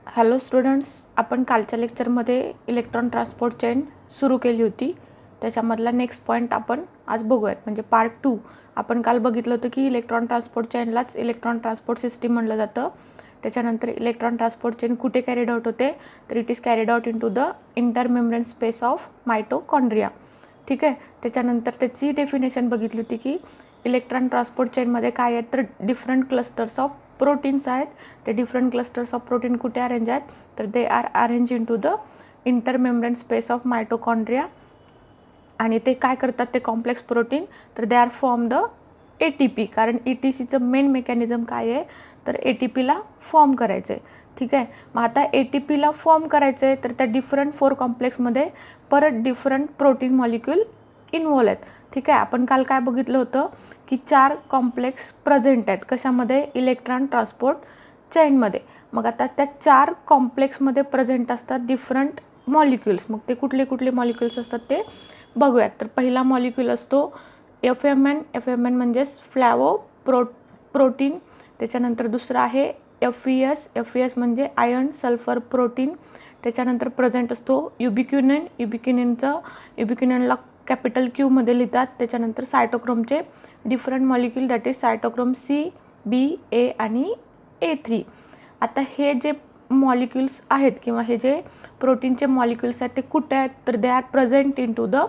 Hello students, आपण कालच्या लेक्चरमध्ये इलेक्ट्रॉन ट्रान्सपोर्ट चेन सुरू केली होती. त्याच्यामधला नेक्स्ट पॉईंट आपण आज बघूयात, म्हणजे पार्ट 2. आपण काल बघितलं होतं की इलेक्ट्रॉन ट्रान्सपोर्ट चेनलाच इलेक्ट्रॉन ट्रान्सपोर्ट सिस्टीम म्हणलं जातं. त्याच्यानंतर इलेक्ट्रॉन ट्रान्सपोर्ट चेन कुठे कॅरीड आउट होते, तर it is carried out into the intermembrane space of mitochondria. ठीक आहे. त्याच्यानंतर त्याची डेफिनेशन बघितली होती की इलेक्ट्रॉन ट्रान्सपोर्ट चेनमध्ये काय आहेत, तर डिफरंट क्लस्टर्स ऑफ प्रोटीन्स आहेत. ते डिफरंट क्लस्टर्स ऑफ प्रोटीन कुठे अरेंज आहेत, तर they are arrange into the intermembrane space of mitochondria. आणि ते काय करतात, ते कॉम्प्लेक्स प्रोटीन, तर they are form the ATP. कारण ETCचं मेन मेकॅनिझम काय आहे, तर ATPला फॉर्म करायचं आहे. ठीक आहे. मग आता ATPला फॉर्म करायचं आहे, तर त्या डिफरंट 4 कॉम्प्लेक्समध्ये परत डिफरंट प्रोटीन मॉलिक्यूल इन्व्हॉल्व आहेत. ठीक आहे. आपण काल काय बघितलं होतं की 4 कॉम्प्लेक्स प्रेझेंट आहेत कशामध्ये, इलेक्ट्रॉन ट्रान्सपोर्ट चेनमध्ये. मग आता त्या 4 कॉम्प्लेक्समध्ये प्रेझेंट असतात डिफरंट मॉलिक्युल्स. मग ते कुठले कुठले मॉलिक्युल्स असतात ते बघूयात. तर पहिला मॉलिक्यूल असतो FMN. FMN म्हणजेच फ्लॅवो प्रोटीन. त्याच्यानंतर दुसरा आहे FES. FES म्हणजे आयर्न सल्फर प्रोटीन. त्याच्यानंतर प्रेझेंट असतो युबिक्युनिन. युबिक्युनिनला कॅपिटल Q मध्ये लिहितात. त्याच्यानंतर सायटोक्रोमचे different molecule, that is cytochrome C, B, A आणि A3. आता हे जे मॉलिक्युल्स आहेत किंवा हे जे प्रोटीनचे मॉलिक्युल्स आहेत ते कुठे आहेत, तर they are present into the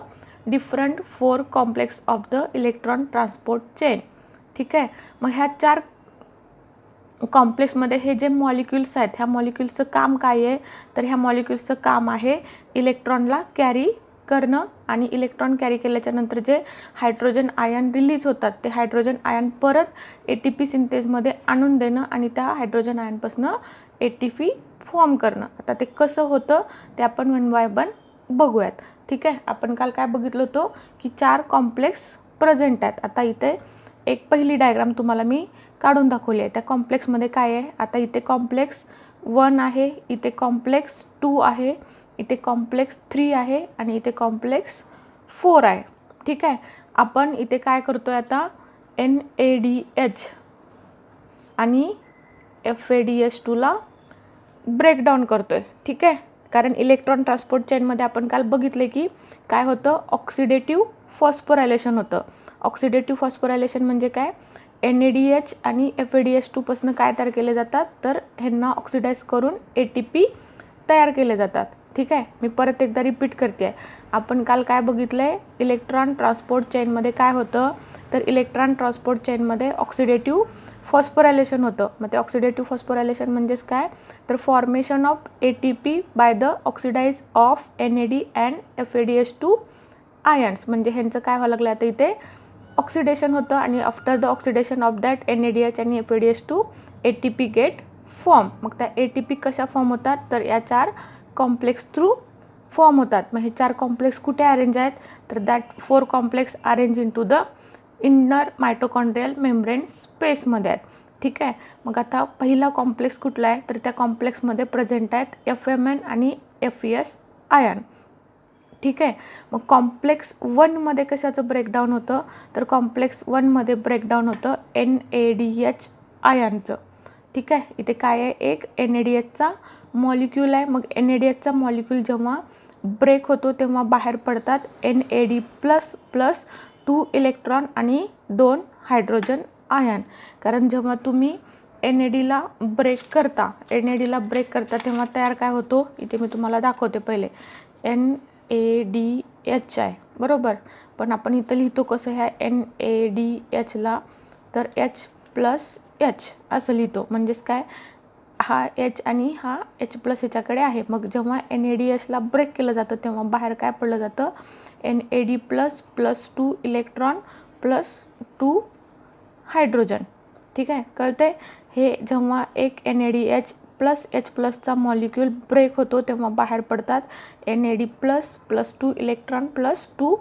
different 4 complex of the electron transport chain. ठीक आहे. मग ह्या 4 कॉम्प्लेक्समध्ये हे जे मॉलिक्युल्स आहेत, ह्या मॉलिक्युल्सचं काम काय आहे, तर ह्या मॉलिक्युल्सचं काम आहे इलेक्ट्रॉनला कॅरी करणं. आणि इलेक्ट्रॉन कॅरी केल्याच्या नंतर जे हायड्रोजन आयन रिलीज होतात, ते हायड्रोजन आयन परत ATP सिंथेसमध्ये आणून देणं आणि त्या हायड्रोजन आयनपासून ATP फॉर्म करणं. आता ते कसं होतं ते आपण वन बाय वन बघूयात. ठीक आहे. आपण काल काय बघितलं होतं की 4 कॉम्प्लेक्स प्रेझेंट आहेत. आता इथे एक पहिली डायग्राम तुम्हाला मी काढून दाखवली आहे. त्या कॉम्प्लेक्समध्ये काय आहे, आता इथे कॉम्प्लेक्स 1 आहे, इथे कॉम्प्लेक्स 2 आहे, इथे कॉम्प्लेक्स 3 आहे आणि इथे कॉम्प्लेक्स 4 आहे. ठीक आहे. आपण इथे काय करतोय आता, NADH आणि FADH2ला ब्रेकडाऊन करतोय. ठीक आहे. कारण इलेक्ट्रॉन ट्रान्सपोर्ट चेनमध्ये आपण काल बघितले की काय होतं, ऑक्सिडेटिव्ह फॉस्फोरायलेशन होतं. ऑक्सिडेटिव्ह फॉस्फोरायलेशन म्हणजे काय, NADH आणि FADH2 पासून काय तयार केले जातात, तर ह्यांना ऑक्सिडाइज करून ATP तयार केले जातात. ठीक आहे. मी परत एकदा रिपीट करते. आपण काल काय बघितलं आहे, इलेक्ट्रॉन ट्रान्सपोर्ट चेनमध्ये काय होतं, तर इलेक्ट्रॉन ट्रान्सपोर्ट चेनमध्ये ऑक्सिडेटिव्ह फॉस्फोरायलेशन होतं. मग ते ऑक्सिडेटिव्ह फॉस्फोरायलेशन म्हणजेच काय, तर formation of ATP by the oxidise of NAD and FADH2 ions. म्हणजे ह्यांचं काय व्हायला लागलं, आता इथे ऑक्सिडेशन होतं आणि after the oxidation of that NADH आणि FADH2 ATP गेट फॉर्म. मग त्या ATP कशा फॉर्म होतात, तर या 4 कॉम्प्लेक्स थ्रू फॉर्म होतात. मग हे 4 कॉम्प्लेक्स कुठे अरेंज आहेत, तर that 4 complex arrange into the inner mitochondrial membrane स्पेसमध्ये आहेत. ठीक आहे. मग आता पहिला कॉम्प्लेक्स कुठला आहे, तर त्या कॉम्प्लेक्समध्ये प्रेझेंट आहेत FMN आणि FES आयन. ठीक आहे. मग कॉम्प्लेक्स 1मध्ये कशाचं ब्रेकडाऊन होतं, तर कॉम्प्लेक्स 1मध्ये ब्रेकडाऊन होतं NADH आयनचं. ठीक आहे. इथे काय आहे, एक NADHचा मॉलिक्यूल आहे. मग NADHचा मॉलिक्यूल जेव्हा ब्रेक होतो तेव्हा बाहेर पडतात NAD++ 2 इलेक्ट्रॉन आणि 2 हायड्रोजन आयन. कारण जेव्हा तुम्ही NADला ब्रेक करता तेव्हा तयार काय होतो, इथे मी तुम्हाला दाखवते. पहिले NADH आहे बरोबर, पण आपण इथं लिहितो कसं, ह्या NADHला तर H+H असं लिहितो. म्हणजेच काय, हा H आणि हा H+ ह्याच्याकडे आहे. मग जेव्हा NADHला ब्रेक केलं जातं तेव्हा बाहेर काय पडलं जातं, NAD++ 2 इलेक्ट्रॉन प्लस 2 हायड्रोजन. ठीक आहे. कळते. हे जेव्हा एक NADH+H+चा मॉलिक्यूल ब्रेक होतो तेव्हा बाहेर पडतात NAD++ 2 इलेक्ट्रॉन प्लस 2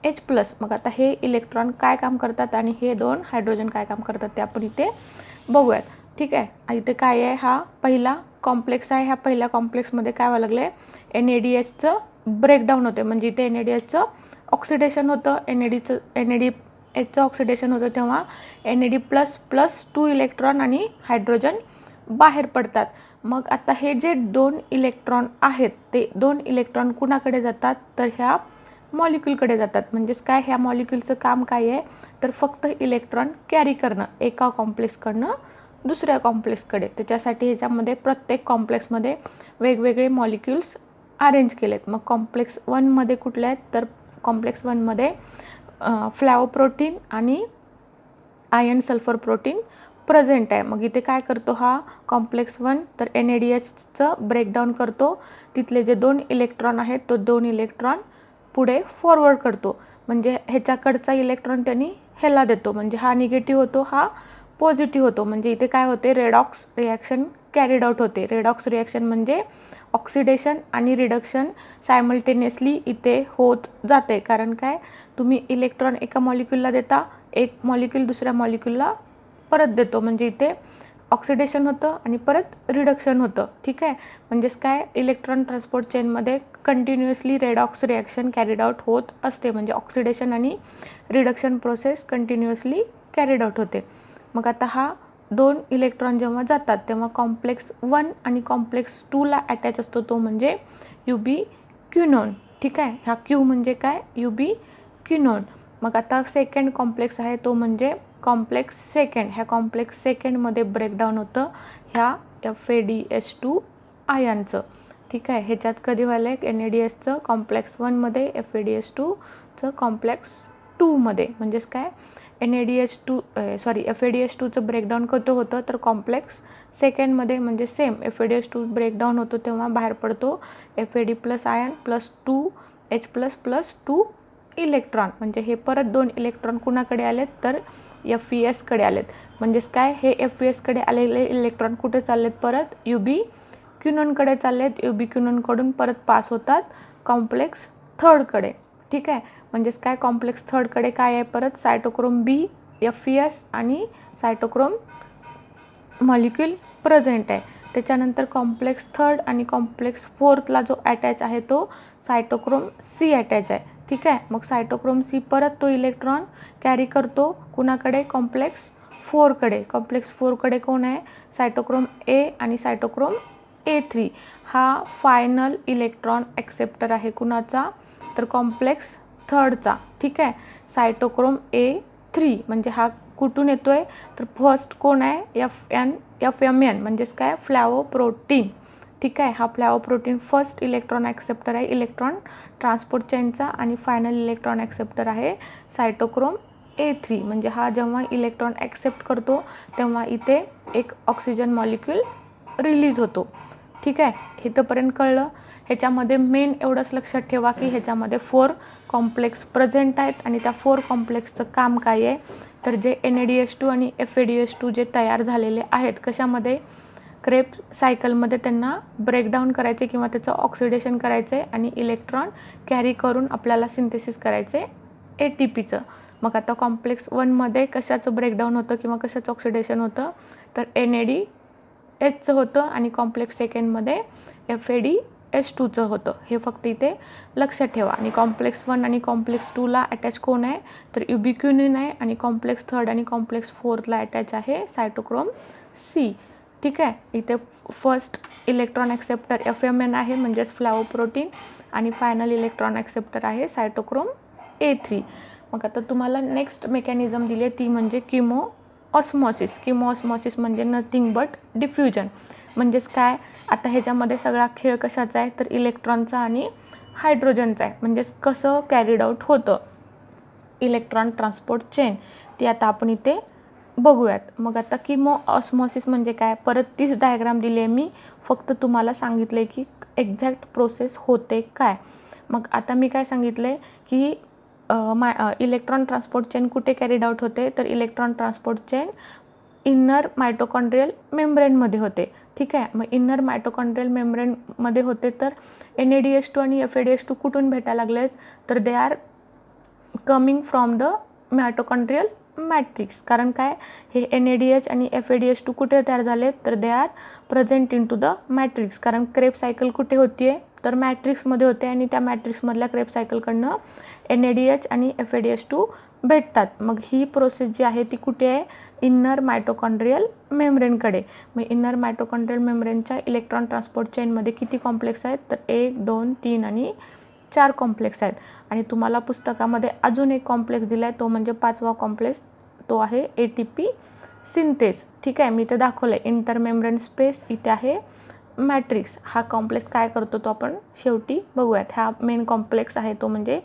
H+. मग आता हे इलेक्ट्रॉन काय काम करतात आणि हे 2 हायड्रोजन काय काम करतात ते आपण इथे बघूयात. ठीक आहे. इथे काय आहे, हा पहिला कॉम्प्लेक्स आहे. ह्या पहिल्या कॉम्प्लेक्समध्ये काय व्हायला लागले, NADHचं ब्रेकडाऊन होते. म्हणजे इथे NADHचं ऑक्सिडेशन होतं. NADHचं ऑक्सिडेशन होतं तेव्हा NAD++ 2 इलेक्ट्रॉन आणि हायड्रोजन बाहेर पडतात. मग आता हे जे 2 इलेक्ट्रॉन आहेत ते 2 इलेक्ट्रॉन कुणाकडे जातात, तर ह्या मॉलिक्यूलकडे जातात. म्हणजेच काय, ह्या मॉलिक्यूलचं काम काय आहे, तर फक्त इलेक्ट्रॉन कॅरी करणं एका कॉम्प्लेक्सकडनं दुसऱ्या कॉम्प्लेक्सकडे. त्याच्यासाठी ह्याच्यामध्ये प्रत्येक कॉम्प्लेक्समध्ये वेगवेगळे मॉलिक्यूल्स अरेंज केलेत. मग कॉम्प्लेक्स 1मध्ये कुठले आहेत, तर कॉम्प्लेक्स 1मध्ये फ्लॅवोप्रोटीन आणि आयर्न सल्फर प्रोटीन प्रेझेंट आहे. मग इथे काय करतो हा कॉम्प्लेक्स 1, तर NADHचं ब्रेकडाऊन करतो. तिथले जे 2 इलेक्ट्रॉन आहेत तो 2 इलेक्ट्रॉन पुढे फॉरवर्ड करतो. म्हणजे ह्याच्याकडचा इलेक्ट्रॉन त्यांनी ह्याला देतो. म्हणजे हा निगेटिव्ह होतो, हा पॉझिटिव्ह होतो. म्हणजे इथे काय होते, रेडॉक्स रिॲक्शन कॅरीड आउट होते. रेडॉक्स रिॲक्शन म्हणजे ऑक्सिडेशन आणि रिडक्शन सायमल्टेनियसली इथे होत जाते. कारण काय, तुम्ही इलेक्ट्रॉन एका मॉलिक्यूलला देता, एक मॉलिक्यूल दुसऱ्या मॉलिक्यूलला परत देतो. म्हणजे इथे ऑक्सिडेशन होतं आणि परत रिडक्शन होतं. ठीक आहे. म्हणजेच काय, इलेक्ट्रॉन ट्रान्सपोर्ट चेनमध्ये continuously redox reaction carried out होत असते. म्हणजे ऑक्सिडेशन आणि reduction process continuously carried out होते. मग आता हा 2 इलेक्ट्रॉन जेव्हा जातात तेव्हा कॉम्प्लेक्स 1 आणि कॉम्प्लेक्स 2ला अटॅच असतो, तो म्हणजे युबिक्विनोन. ठीक आहे. ह्या क्यू म्हणजे काय, युबिक्विनोन. मग आता सेकंड कॉम्प्लेक्स आहे तो म्हणजे कॉम्प्लेक्स सेकंड. ह्या कॉम्प्लेक्स सेकंडमध्ये ब्रेकडाऊन होतं ह्या FADH2 आयनचं. ठीक आहे. ह्याच्यात कधी व्हायला आहे, NADHचं कॉम्प्लेक्स 1मध्ये, FADH2चं कॉम्प्लेक्स 2मध्ये. म्हणजेच काय, FADH2चं ब्रेकडाऊन कसं होतं, तर कॉम्प्लेक्स सेकंडमध्ये. म्हणजे सेम FADH2 ब्रेकडाऊन होतो तेव्हा बाहेर पडतो FAD plus ion plus 2H plus 2 electron. म्हणजे हे परत 2 इलेक्ट्रॉन कुणाकडे आलेत, तर FESकडे आलेत. म्हणजेच काय, हे FESकडे आलेले इलेक्ट्रॉन कुठे चाललेत, परत युबिक्विनोनकडे चाललेत. युबिक्विनोनकडून परत पास होतात कॉम्प्लेक्स थर्डकडे. ठीक आहे. म्हणजेच काय, कॉम्प्लेक्स थर्डकडे काय आहे, परत सायटोक्रोम B, FES आणि सायटोक्रोम मॉलिक्यूल प्रेझेंट आहे. त्याच्यानंतर कॉम्प्लेक्स थर्ड आणि कॉम्प्लेक्स फोर्थला जो अटॅच आहे तो सायटोक्रोम C अटॅच आहे. ठीक आहे. मग सायटोक्रोम C परत तो इलेक्ट्रॉन कॅरी करतो कुणाकडे, कॉम्प्लेक्स 4कडे. कॉम्प्लेक्स 4कडे कोण आहे, सायटोक्रोम A आणि सायटोक्रोम A3. हा फायनल इलेक्ट्रॉन ॲक्सेप्टर आहे कुणाचा, तर कॉम्प्लेक्स थर्डचा. ठीक आहे. सायटोक्रोम A3 म्हणजे हा कुठून येतोय, तर फर्स्ट कोण आहे, FMN म्हणजेच काय, फ्लॅवोप्रोटीन. ठीक आहे. हा फ्लॅवोप्रोटीन फर्स्ट इलेक्ट्रॉन ॲक्सेप्टर आहे इलेक्ट्रॉन ट्रान्सपोर्ट चेनचा. आणि फायनल इलेक्ट्रॉन ॲक्सेप्टर आहे सायटोक्रोम A3. म्हणजे हा जेव्हा इलेक्ट्रॉन ॲक्सेप्ट करतो तेव्हा इथे एक ऑक्सिजन मॉलिक्यूल रिलीज होतो. ठीक आहे. इथंपर्यंत कळलं. ह्याच्यामध्ये मेन एवढंच लक्षात ठेवा की ह्याच्यामध्ये 4 कॉम्प्लेक्स प्रेझेंट आहेत आणि त्या 4 कॉम्प्लेक्सचं काम काय आहे, तर जे NADH2 आणि FADH2 जे तयार झालेले आहेत कशामध्ये, क्रेब सायकलमध्ये त्यांना ब्रेकडाऊन करायचे किंवा त्याचं ऑक्सिडेशन करायचं आहे आणि इलेक्ट्रॉन कॅरी करून आपल्याला सिंथेसिस करायचे ATPचं. मग आता कॉम्प्लेक्स 1मध्ये कशाचं ब्रेकडाऊन होतं किंवा कशाचं ऑक्सिडेशन होतं, तर NADHचं होतं आणि कॉम्प्लेक्स सेकंडमध्ये FADH2चं होतं. हे फक्त इथे लक्षात ठेवा. आणि कॉम्प्लेक्स 1 आणि कॉम्प्लेक्स 2ला अटॅच कोण आहे, तर युबिक्विनोन आहे. आणि कॉम्प्लेक्स थर्ड आणि कॉम्प्लेक्स फोर्थला अटॅच आहे सायटोक्रोम C. ठीक आहे. इथे फर्स्ट इलेक्ट्रॉन ॲक्सेप्टर FMN आहे म्हणजेच फ्लॅवोप्रोटीन आणि फायनल इलेक्ट्रॉन ॲक्सेप्टर आहे सायटोक्रोम A3. मग आता तुम्हाला नेक्स्ट मेकॅनिझम दिली ती म्हणजे किमोऑस्मॉसिस. किमोऑस्मॉसिस म्हणजे नथिंग बट डिफ्युजन. म्हणजेच काय, आता ह्याच्यामध्ये सगळा खेळ कशाचा आहे, तर इलेक्ट्रॉनचा आणि हायड्रोजनचा आहे. म्हणजेच कसं कॅरीड आउट होतं इलेक्ट्रॉन ट्रान्सपोर्ट चेन, ती आता आपण इथे बघूयात. मग आता किमोऑस्मॉसिस म्हणजे काय, परत तीच डायग्राम दिली आहे मी, फक्त तुम्हाला सांगितलं आहे की एक्झॅक्ट प्रोसेस होते काय. मग आता मी काय सांगितलं आहे की इलेक्ट्रॉन ट्रान्सपोर्ट चेन कुठे कॅरीड आउट होते, तर electron transport chain inner mitochondrial मेम्ब्रेनमध्ये होते. ठीक आहे. मग इनर मायटोकॉन्ड्रियल मेम्ब्रेनमध्ये होते तर NADH2 आणि FADH2 कुठून भेटायला लागलेत, तर they R coming from the mitochondrial matrix. कारण काय, हे NADH आणि FADH2 कुठे तयार झालेत, तर they are present into the matrix. कारण क्रेब सायकल कुठे होती आहे, तर मॅट्रिक्समध्ये होते आणि त्या मॅट्रिक्समधल्या क्रेब सायकलकडनं NADH आणि FADH2 भेटतात. मग ही प्रोसेस जी आहे ती कुठे आहे, इन्नर मायटोकॉन्ड्रियल मेम्ब्रेनकडे. मग इन्नर मायटोकॉन्ड्रियल मेम्ब्रेनच्या इलेक्ट्रॉन ट्रान्सपोर्ट चेनमध्ये किती कॉम्प्लेक्स आहेत, तर 1 2 3 आणि 4 कॉम्प्लेक्स आहेत. आणि तुम्हाला पुस्तकामध्ये अजून एक कॉम्प्लेक्स दिला आहे, तो म्हणजे 5वा कॉम्प्लेक्स, तो आहे ATP सिंथेज. ठीक आहे, मी इथे दाखवलं आहे इंटरमेम्ब्रेन स्पेस, इथे आहे मॅट्रिक्स. हा कॉम्प्लेक्स काय करतो तो आपण शेवटी बघूयात. हा मेन कॉम्प्लेक्स आहे तो म्हणजे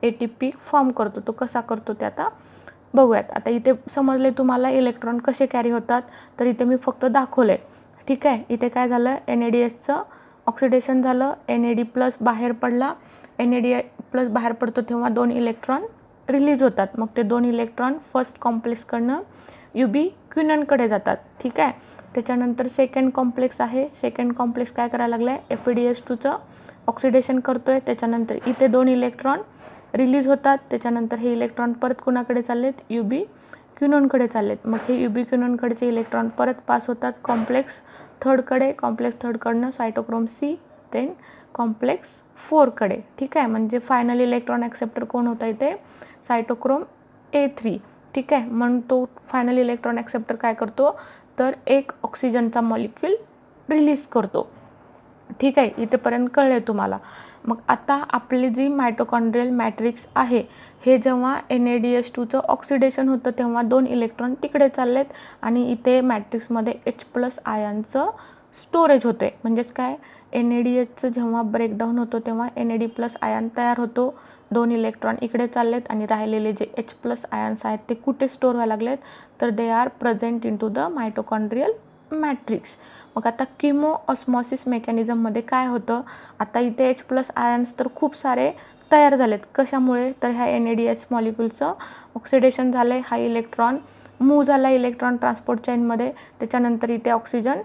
ATP फॉर्म करतो. तो कसा करतो ते आता बघूयात. आता इथे समजले तुम्हाला इलेक्ट्रॉन कसे कॅरी होतात, तर इथे मी फक्त दाखवले. ठीक आहे, इथे काय झालं, NADHचं ऑक्सिडेशन झालं, NAD+ बाहेर पडला. NAD+ बाहेर पडतो तेव्हा 2 इलेक्ट्रॉन रिलीज होतात. मग ते 2 इलेक्ट्रॉन फर्स्ट कॉम्प्लेक्सकडनं युबिक्विननकडे जातात. ठीक आहे, त्याच्यानंतर सेकंड कॉम्प्लेक्स आहे. सेकंड कॉम्प्लेक्स काय करायला लागला आहे, FADH2चं ऑक्सिडेशन करतो आहे. त्याच्यानंतर इथे 2 इलेक्ट्रॉन रिलीज होतात. त्याच्यानंतर हे इलेक्ट्रॉन परत कुणाकडे चाललेत, युबिक्विनोनकडे चाललेत. मग हे युबिक्विनोनकडचे इलेक्ट्रॉन परत पास होतात कॉम्प्लेक्स थर्डकडे. कॉम्प्लेक्स थर्डकडनं सायटोक्रोम C, देन कॉम्प्लेक्स 4कडे. ठीक आहे, म्हणजे फायनल इलेक्ट्रॉन ॲक्सेप्टर कोण होता इथे, सायटोक्रोम A3. ठीक आहे, म्हणून तो फायनल इलेक्ट्रॉन ॲक्सेप्टर काय करतो, तर एक ऑक्सिजनचा मॉलिक्यूल रिलीज करतो. ठीक आहे, इथेपर्यंत कळले तुम्हाला. मग आता आपली जी मायटोकॉन्ड्रियल मॅट्रिक्स आहे, हे जेव्हा NADH2चं ऑक्सिडेशन होतं तेव्हा 2 इलेक्ट्रॉन तिकडे चाललेत आणि इथे मॅट्रिक्समध्ये H+ आयनचं स्टोरेज होते. म्हणजेच काय, NADHचं जेव्हा ब्रेकडाऊन होतो तेव्हा NAD+ आयन तयार होतो. 2 इलेक्ट्रॉन इकडे चाललेत आणि राहिलेले जे H+ आयन्स आहेत ते कुठे स्टोर व्हायला लागलेत, तर they are present into the mitochondrial matrix. मग आता किमो ऑस्मॉसिस मेकॅनिझममध्ये काय होतं, आता इथे H+ आयन्स तर खूप सारे तयार झालेत. कशामुळे, तर ह्या NADH मॉलिक्यूलचं ऑक्सिडेशन झालं आहे. हा इलेक्ट्रॉन मूव्ह झाला इलेक्ट्रॉन ट्रान्सपोर्ट चेनमध्ये. त्याच्यानंतर इथे ऑक्सिजन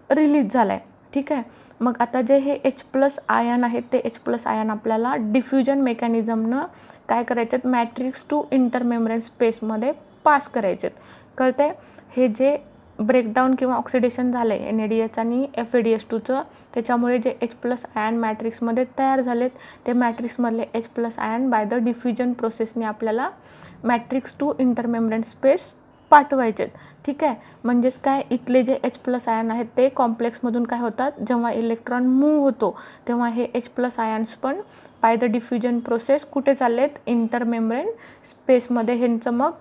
रिलीज झाला आहे. ठीक आहे, मग आता जे हे H+ आयन आहेत ते H+ आयन आपल्याला डिफ्युजन मेकॅनिझमनं काय करायचे आहेत, मॅट्रिक्स टू इंटरमेम्ब्रेन स्पेसमध्ये पास करायचे आहेत. कळते, हे जे ब्रेकडाऊन किंवा ऑक्सिडेशन झालं आहे NADH आणि FADH2चं, त्याच्यामुळे जे H+ आयन मॅट्रिक्समध्ये तयार झालेत, ते मॅट्रिक्समधले H+ ion by the diffusion प्रोसेसने आपल्याला मॅट्रिक्स टू इंटरमेम्ब्रेन स्पेस पाठवायचे. ठीक आहे, म्हणजेच काय, इथले जे H+ आयन आहेत ते कॉम्प्लेक्समधून काय होतात, जेव्हा इलेक्ट्रॉन मूव्ह होतो तेव्हा हे H+ आयन्स पण बाय द डिफ्युजन प्रोसेस कुठे चाललेत, इंटरमेम्ब्रेन स्पेसमध्ये. ह्यांचं मग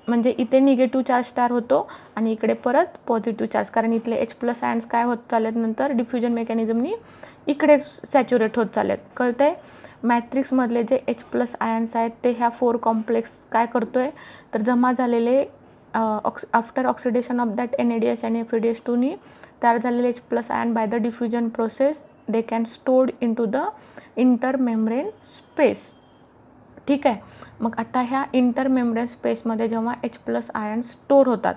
म्हणजे इथे निगेटिव्ह चार्ज तयार होतो आणि इकडे परत पॉझिटिव्ह चार्ज, कारण इथले H+ आयन्स काय होत चाललेत नंतर डिफ्युजन मेकॅनिझमनी इकडे सॅच्युरेट होत चाललेत. कळते, मॅट्रिक्समधले जे H+ आयन्स आहेत ते ह्या 4 कॉम्प्लेक्स काय करतोय, तर जमा झालेले after oxidation of that NADH आणि FADH2नी तयार झालेले H+ ion by the diffusion process they can stored into the intermembrane space. ठीक आहे, मग आता ह्या इंटरमेम्ब्रेन स्पेसमध्ये जेव्हा H+ आयन स्टोर होतात,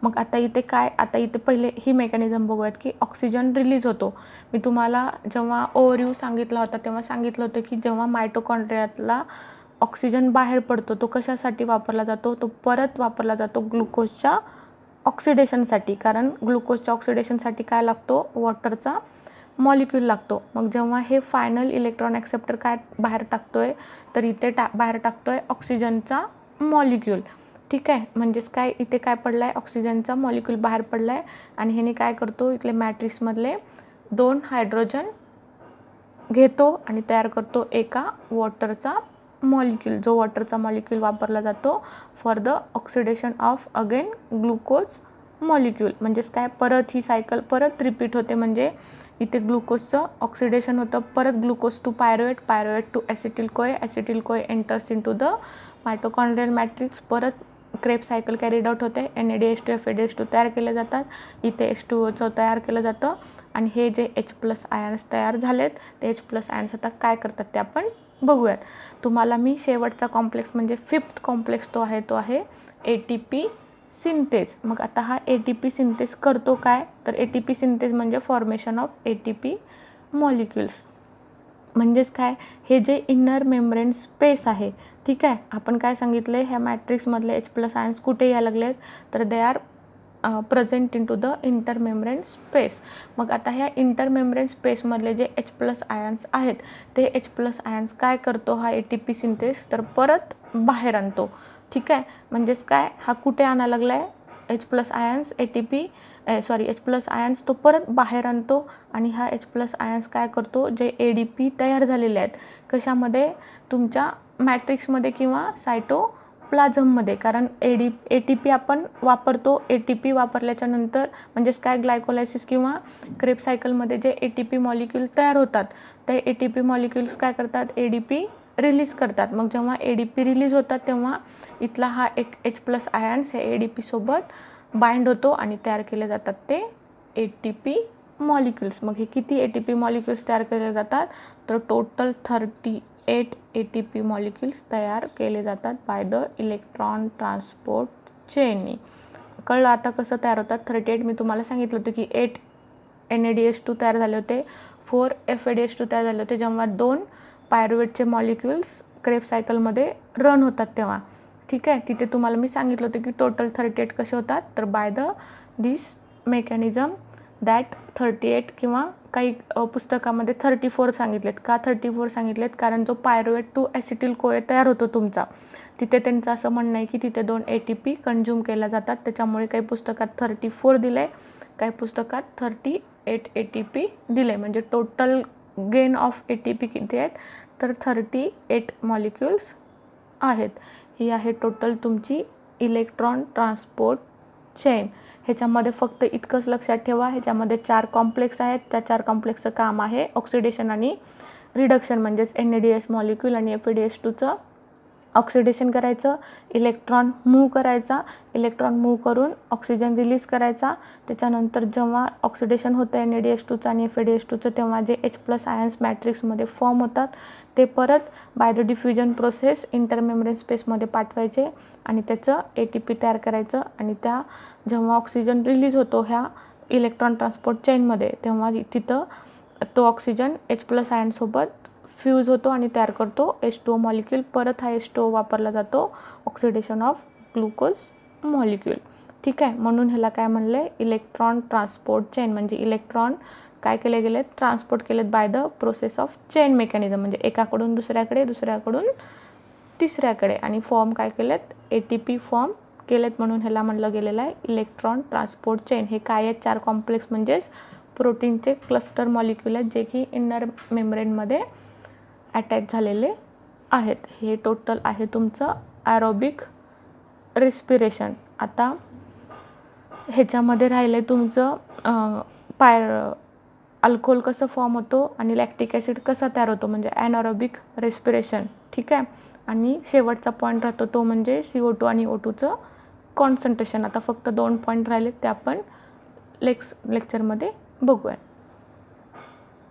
मग आता इथे काय, आता इथे पहिले ही मेकॅनिझम बघूयात की ऑक्सिजन रिलीज होतो. मी तुम्हाला जेव्हा ओव्हरव्ह्यू सांगितला होता तेव्हा सांगितलं होतं की जेव्हा मायटोकॉन्ड्रियातला ऑक्सिजन बाहेर पडतो तो कशासाठी वापरला जातो, तो परत वापरला जातो ग्लुकोजच्या ऑक्सिडेशनसाठी. कारण ग्लुकोजच्या ऑक्सिडेशनसाठी काय लागतो, वॉटरचा मॉलिक्यूल लागतो. मग जेव्हा हे फायनल इलेक्ट्रॉन ॲक्सेप्टर काय बाहेर टाकतोय, तर इथे बाहेर टाकतोय ऑक्सिजनचा मॉलिक्यूल. ठीक आहे, म्हणजेच काय, इथे काय पडला आहे, ऑक्सिजनचा मॉलिक्यूल बाहेर पडला आहे आणि ह्याने काय करतो, इथले मॅट्रिक्समधले 2 हायड्रोजन घेतो आणि तयार करतो एका वॉटरचा मॉलिक्यूल, जो वॉटरचा मॉलिक्यूल वापरला जातो for the oxidation of again glucose molecule. म्हणजेच काय, परत ही सायकल परत रिपीट होते. म्हणजे इथे ग्लुकोजचं ऑक्सिडेशन होतं, परत glucose to pyruvate, pyruvate to acetyl CoA, acetyl CoA enters into the mitochondrial matrix. परत क्रेब सायकल कॅरीड आउट होते, NADH2 FADH2 तयार केले जातात, इथे H2O तयार केलं जातं आणि हे जे H+ आयन्स तयार झालेत ते H+ आयन्स आता काय करतात ते आपण बघूयात. तुम्हाला मी शेवटचा कॉम्प्लेक्स म्हणजे 5th कॉम्प्लेक्स तो आहे ATP सिंथेज. मग आता हा ATP सिंथेज करतो काय, तर ATP सिंथेज म्हणजे फॉर्मेशन ऑफ ATP मॉलिक्युल्स. म्हणजेच काय, हे जे इनर मेम्ब्रेन स्पेस आहे, ठीक आहे, आपण काय सांगितले, ह्या मॅट्रिक्समधले H+ आयन्स कुठे यायला लागलेत, तर they are present into the intermembrane space. मग आता ह्या इंटरमेम्ब्रेन स्पेसमधले जे H+ आयन्स आहेत ते H+ आयन्स काय करतो हा ATP सिंथेस, तर परत बाहेर आणतो. ठीक आहे. म्हणजेच काय, हा कुठे आणायला लागला आहे, H plus ions H plus ions तो परत बाहेर आणतो आणि हा H प्लस आयन्स काय करतो, जे ADP तयार झालेले आहेत कशामध्ये, तुमच्या मॅट्रिक्समध्ये किंवा सायटोप्लाझममध्ये. कारण ATP आपण वापरतो. ATP वापरल्याच्या नंतर म्हणजेच काय, ग्लायकोलायसिस किंवा क्रेब सायकलमध्ये जे ATP मॉलिक्यूल तयार होतात, ते ATP मॉलिक्यूल्स काय करतात, ADP रिलीज करतात. मग जेव्हा ADP रिलीज होतात तेव्हा इथला हा एक H प्लस आयन्स हे ADP सोबत बाइंड होतो आणि तयार केले जातात ते ATP मॉलिक्यूल्स. मग हे किती ATP मॉलिक्यूल्स तयार केले जातात, तर टोटल 38 ATP मॉलिक्यूल्स तयार केले जातात बाय द इलेक्ट्रॉन ट्रान्सपोर्ट चेननी. कळलं आता कसं तयार होतात. 38 मी तुम्हाला सांगितलं होतं की 8 NADH2 तयार झाले होते, 4 FADH2 तयार झाले होते जेव्हा 2 पायरुवेटचे मॉलिक्यूल्स क्रेब सायकलमध्ये रन होतात तेव्हा. ठीक आहे. तिथे तुम्हाला मी सांगितलं होतं की टोटल 38 कसे होतात, तर by the this mechanism that 38 किंवा काही पुस्तकामध्ये 34 सांगितलेत. का 34 सांगितलेत, कारण जो पायरुवेट टू ॲसिटिल कोए तयार होतो तुमचा, तिथे त्यांचं असं म्हणणं आहे की तिथे 2 ATP कंझ्युम केल्या जातात. त्याच्यामुळे काही पुस्तकात 34 दिलं आहे, काही पुस्तकात 38 ATP दिले. म्हणजे टोटल गेन ऑफ ATP किती आहेत, तर 38 मॉलिक्यूल्स आहेत. ही आहे टोटल तुमची इलेक्ट्रॉन ट्रान्सपोर्ट चेन. ह्याच्यामध्ये फक्त इतकंच लक्षात ठेवा, ह्याच्यामध्ये 4 कॉम्प्लेक्स आहेत. त्या 4 कॉम्प्लेक्सचं काम आहे ऑक्सिडेशन आणि रिडक्शन. म्हणजेच NADH मॉलिक्यूल आणि FADH2चं ऑक्सिडेशन करायचं, इलेक्ट्रॉन मूव्ह करायचा, इलेक्ट्रॉन मूव्ह करून ऑक्सिजन रिलीज करायचा. त्याच्यानंतर जेव्हा ऑक्सिडेशन होतं NADH2चं आणि FADH2चं, तेव्हा जे H प्लस आयन्स मॅट्रिक्समध्ये फॉर्म होतात ते परत bye the diffusion process intermembrane स्पेसमध्ये पाठवायचे आणि त्याचं ATP तयार करायचं. आणि त्या जेव्हा ऑक्सिजन रिलीज होतो ह्या इलेक्ट्रॉन ट्रान्सपोर्ट चेनमध्ये, तेव्हा तिथं तो ऑक्सिजन H प्लस आयनसोबत फ्यूज होतो आणि तयार करतो H2O मॉलिक्यूल. परत हा H2O वापरला जातो ऑक्सिडेशन ऑफ ग्लुकोज मॉलिक्यूल. ठीक आहे. म्हणून ह्याला काय म्हणलं आहे, इलेक्ट्रॉन ट्रान्सपोर्ट चेन. म्हणजे इलेक्ट्रॉन काय केले गेलेत, ट्रान्सपोर्ट केलेत by the process of chain mechanism. म्हणजे एकाकडून दुसऱ्याकडे, दुसऱ्याकडून तिसऱ्याकडे, आणि फॉर्म काय केलेत, ATP फॉर्म केलेत. म्हणून ह्याला म्हणलं गेलेलं आहे इलेक्ट्रॉन ट्रान्सपोर्ट चेन. हे काय आहेत, 4 कॉम्प्लेक्स म्हणजेच प्रोटीनचे क्लस्टर मॉलिक्यूल आहेत जे की इनर मेम्ब्रेनमध्ये अटॅच झालेले आहेत. हे टोटल आहे तुमचं ॲरोबिक रेस्पिरेशन. आता ह्याच्यामध्ये राहिलं तुमचं अल्कोहोल कसं फॉर्म होतो आणि लॅक्टिक ॲसिड कसा तयार होतो, म्हणजे ॲनारोबिक रेस्पिरेशन. ठीक आहे. आणि शेवटचा पॉईंट राहतो तो म्हणजे CO2 आणि O2चं कॉन्सन्ट्रेशन. आता फक्त 2 पॉईंट राहिले ते आपण लेक्चरमध्ये बघूया.